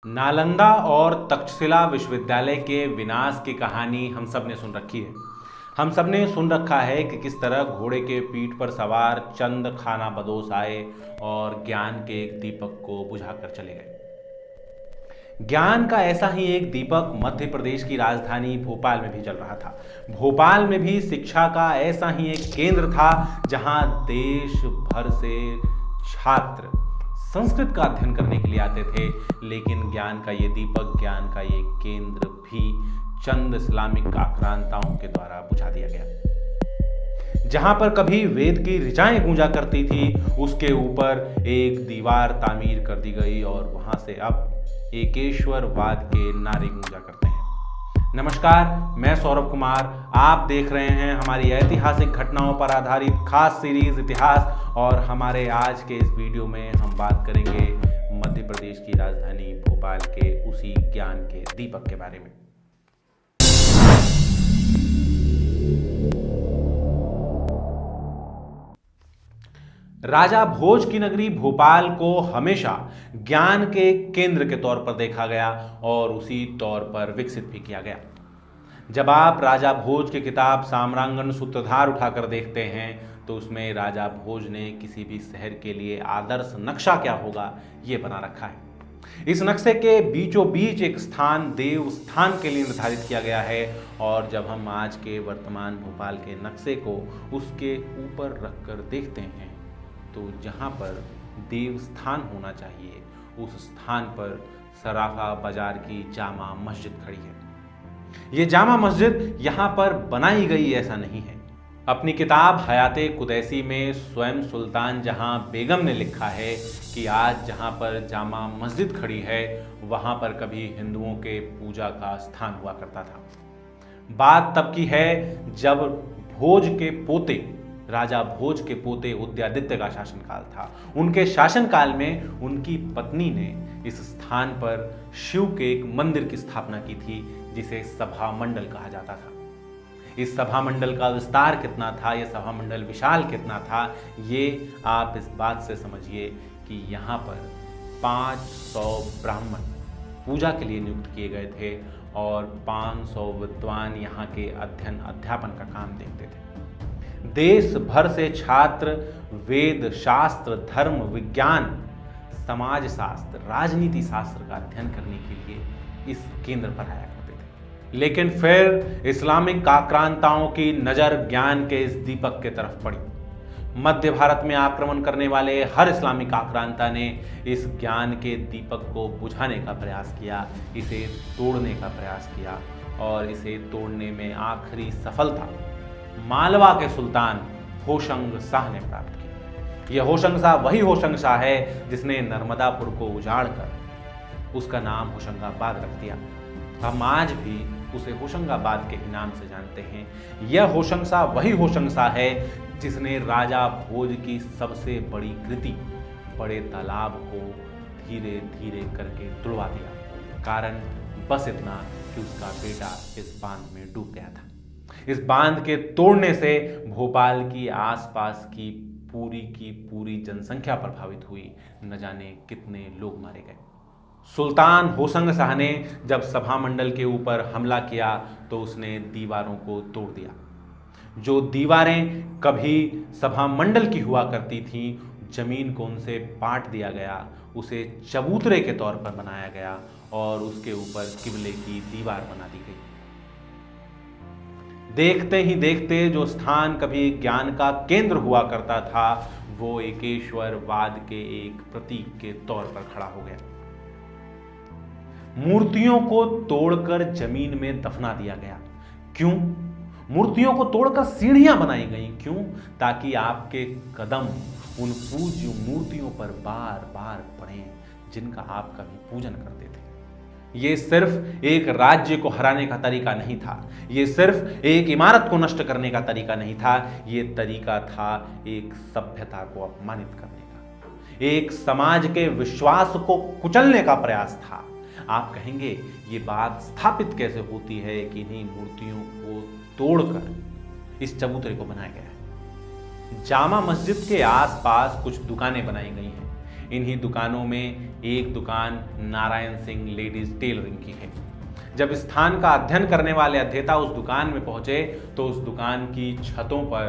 नालंदा और तक्षशिला विश्वविद्यालय के विनाश की कहानी हम सब ने सुन रखी है। हम सब ने सुन रखा है कि किस तरह घोड़े के पीठ पर सवार चंद खाना बदोश आए और ज्ञान के एक दीपक को बुझाकर चले गए। ज्ञान का ऐसा ही एक दीपक मध्य प्रदेश की राजधानी भोपाल में भी जल रहा था। भोपाल में भी शिक्षा का ऐसा ही एक केंद्र था जहां देश भर से छात्र संस्कृत का अध्ययन करने के लिए आते थे। लेकिन ज्ञान का ये दीपक, ज्ञान का ये केंद्र भी चंद इस्लामिक आक्रांताओं के द्वारा बुझा दिया गया। जहां पर कभी वेद की ऋचाएं गूंजा करती थी, उसके ऊपर एक दीवार तामीर कर दी गई और वहां से अब एकेश्वरवाद के नारे गूंजा करते हैं। नमस्कार, मैं सौरभ कुमार। आप देख रहे हैं हमारी ऐतिहासिक घटनाओं पर आधारित खास सीरीज इतिहास, और हमारे आज के इस वीडियो में हम बात करेंगे मध्य प्रदेश की राजधानी भोपाल के उसी ज्ञान के दीपक के बारे में। राजा भोज की नगरी भोपाल को हमेशा ज्ञान के केंद्र के तौर पर देखा गया और उसी तौर पर विकसित भी किया गया। जब आप राजा भोज की किताब साम्रांगण सूत्रधार उठाकर देखते हैं तो उसमें राजा भोज ने किसी भी शहर के लिए आदर्श नक्शा क्या होगा ये बना रखा है। इस नक्शे के बीचों बीच एक स्थान देव स्थान के लिए निर्धारित किया गया है, और जब हम आज के वर्तमान भोपाल के नक्शे को उसके ऊपर रखकर देखते हैं तो जहां पर देव स्थान होना चाहिए उस स्थान पर सराफा बाजार की जामा मस्जिद खड़ी है। ये जामा मस्जिद यहां पर बनाई गई ऐसा नहीं है। अपनी किताब हयाते कुदैसी में स्वयं सुल्तान जहां बेगम ने लिखा है कि आज जहां पर जामा मस्जिद खड़ी है वहां पर कभी हिंदुओं के पूजा का स्थान हुआ करता था। बात तब की है जब भोज के पोते राजा भोज के पोते उदयादित्य का शासनकाल था। उनके शासनकाल में उनकी पत्नी ने इस स्थान पर शिव के एक मंदिर की स्थापना की थी जिसे सभा मंडल कहा जाता था। इस सभा मंडल का विस्तार कितना था, यह सभा मंडल विशाल कितना था, ये आप इस बात से समझिए कि यहाँ पर 500 ब्राह्मण पूजा के लिए नियुक्त किए गए थे और 500 विद्वान यहाँ के अध्ययन अध्यापन का काम देखते थे। देश भर से छात्र वेद शास्त्र, धर्म, विज्ञान, समाज शास्त्र, राजनीति शास्त्र का अध्ययन करने के लिए इस केंद्र पर आया करते थे। लेकिन फिर इस्लामिक आक्रांताओं की नजर ज्ञान के इस दीपक के तरफ पड़ी। मध्य भारत में आक्रमण करने वाले हर इस्लामिक आक्रांता ने इस ज्ञान के दीपक को बुझाने का प्रयास किया, इसे तोड़ने का प्रयास किया, और इसे तोड़ने में आखिरी सफलता मालवा के सुल्तान होशंग शाह ने प्राप्त की। यह होशंग शाह वही होशंग शाह है जिसने नर्मदापुर को उजाड़कर उसका नाम होशंगाबाद रख दिया। हम आज भी उसे होशंगाबाद के ही नाम से जानते हैं। यह होशंग शाह वही होशंग शाह है जिसने राजा भोज की सबसे बड़ी कृति बड़े तालाब को धीरे धीरे करके तुड़वा दिया। कारण बस इतना कि उसका बेटा इस बांध में डूब गया था। इस बांध के तोड़ने से भोपाल की आसपास की पूरी जनसंख्या प्रभावित हुई। न जाने कितने लोग मारे गए। सुल्तान होशंग शाह ने जब सभा मंडल के ऊपर हमला किया तो उसने दीवारों को तोड़ दिया। जो दीवारें कभी सभा मंडल की हुआ करती थीं, जमीन को उनसे पाट दिया गया, उसे चबूतरे के तौर पर बनाया गया और उसके ऊपर किबले की दीवार बना दी गई। देखते ही देखते जो स्थान कभी ज्ञान का केंद्र हुआ करता था वो एकेश्वरवाद के एक प्रतीक के तौर पर खड़ा हो गया। मूर्तियों को तोड़कर जमीन में दफना दिया गया। क्यों? मूर्तियों को तोड़कर सीढ़ियां बनाई गई। क्यों? ताकि आपके कदम उन पूज्य मूर्तियों पर बार बार पड़े जिनका आप कभी पूजन करते थे। ये सिर्फ एक राज्य को हराने का तरीका नहीं था, ये सिर्फ एक इमारत को नष्ट करने का तरीका नहीं था, ये तरीका था एक सभ्यता को अपमानित करने का, एक समाज के विश्वास को कुचलने का प्रयास था। आप कहेंगे ये बात स्थापित कैसे होती है कि इन्हीं मूर्तियों को तोड़कर इस चबूतरे को बनाया गया है। जामा मस्जिद के आसपास कुछ दुकानें बनाई गई हैं। इन्हीं दुकानों में एक दुकान नारायण सिंह लेडीज टेलरिंग की है। जब स्थान का अध्ययन करने वाले अध्येता उस दुकान में पहुंचे तो उस दुकान की छतों पर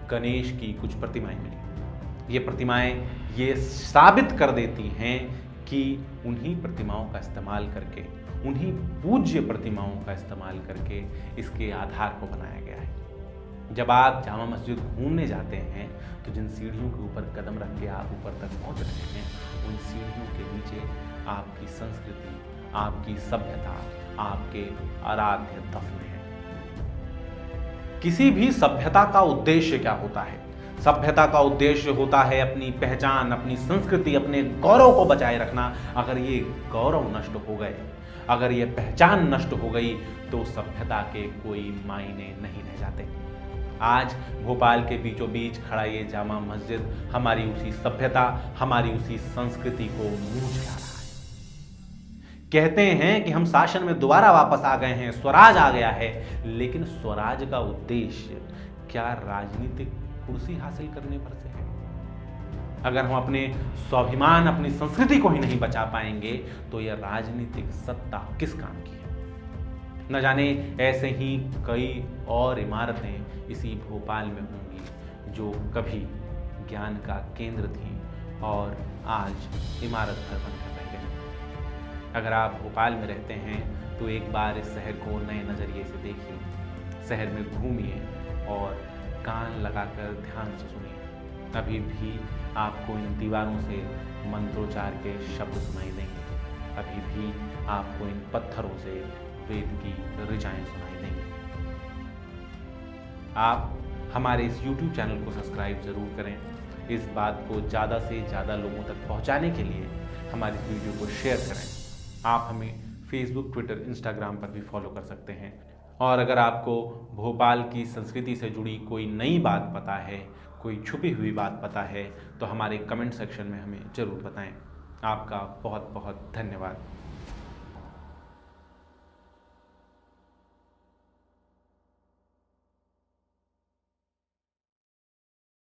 गणेश की कुछ प्रतिमाएं मिली। ये प्रतिमाएं ये साबित कर देती हैं कि उन्हीं प्रतिमाओं का इस्तेमाल करके, उन्हीं पूज्य प्रतिमाओं का इस्तेमाल करके इसके आधार को बनाया गया है। जब आप जामा मस्जिद घूमने जाते हैं तो जिन सीढ़ियों के ऊपर कदम रख के आप ऊपर तक पहुंच रहे हैं, उन सीढ़ियों के नीचे आपकी संस्कृति, आपकी सभ्यता, आपके आराध्य दफन है। किसी भी सभ्यता का उद्देश्य क्या होता है? सभ्यता का उद्देश्य होता है अपनी पहचान, अपनी संस्कृति, अपने गौरव को बचाए रखना। अगर ये गौरव नष्ट हो गए, अगर ये पहचान नष्ट हो गई तो सभ्यता के कोई मायने नहीं रह जाते। आज भोपाल के बीचों बीच खड़ा ये जामा मस्जिद हमारी उसी सभ्यता, हमारी उसी संस्कृति को मूंछ ला रहा है। कहते हैं कि हम शासन में दोबारा वापस आ गए हैं, स्वराज आ गया है, लेकिन स्वराज का उद्देश्य क्या राजनीतिक कुर्सी हासिल करने पर से है? अगर हम अपने स्वाभिमान, अपनी संस्कृति को ही नहीं बचा पाएंगे तो यह राजनीतिक सत्ता किस काम की है? न जाने ऐसे ही कई और इमारतें इसी भोपाल में होंगी जो कभी ज्ञान का केंद्र थी और आज इमारत घर बनकर रह गई। अगर आप भोपाल में रहते हैं तो एक बार इस शहर को नए नज़रिए से देखिए, शहर में घूमिए और कान लगाकर ध्यान से सुनिए। अभी भी आपको इन दीवारों से मंत्रोच्चार के शब्द सुनाई देंगे, अभी भी आपको इन पत्थरों से वेद की ऋचाएं सुनाई देंगी। आप हमारे इस YouTube चैनल को सब्सक्राइब जरूर करें। इस बात को ज़्यादा से ज़्यादा लोगों तक पहुंचाने के लिए हमारी वीडियो को शेयर करें। आप हमें फेसबुक, ट्विटर, इंस्टाग्राम पर भी फॉलो कर सकते हैं। और अगर आपको भोपाल की संस्कृति से जुड़ी कोई नई बात पता है, कोई छुपी हुई बात पता है, तो हमारे कमेंट सेक्शन में हमें ज़रूर बताएं। आपका बहुत बहुत धन्यवाद।